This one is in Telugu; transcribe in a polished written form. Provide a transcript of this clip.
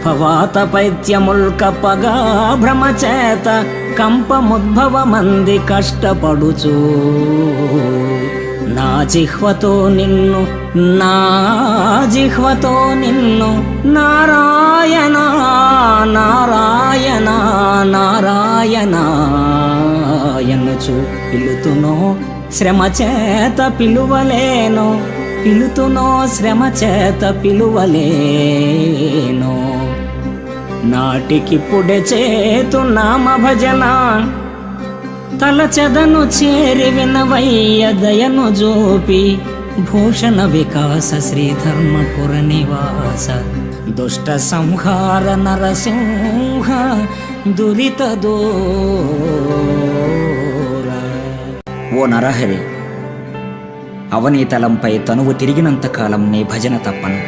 అపవాత పైత్యముల్కపగా భ్రమచేత కంపముద్భవమంది కష్టపడుచు నా జిహ్వతో నిన్ను నారాయణ నారాయణ నారాయణ ఎన్నుచు పిలుతునో శ్రమచేత పిలువలేను నాటికిప్పుడే చేతు నామ భజన తలచెదను చేరి వినవయ్య దయను జోపి భూషణ వికాస శ్రీధర్మపుర నివాస దుష్ట సంహార నరసింహ దురిత దూర. ఓ నరహరి, అవనీతలంపై తనువు తిరిగినంతకాలం నీ భజన తప్పను.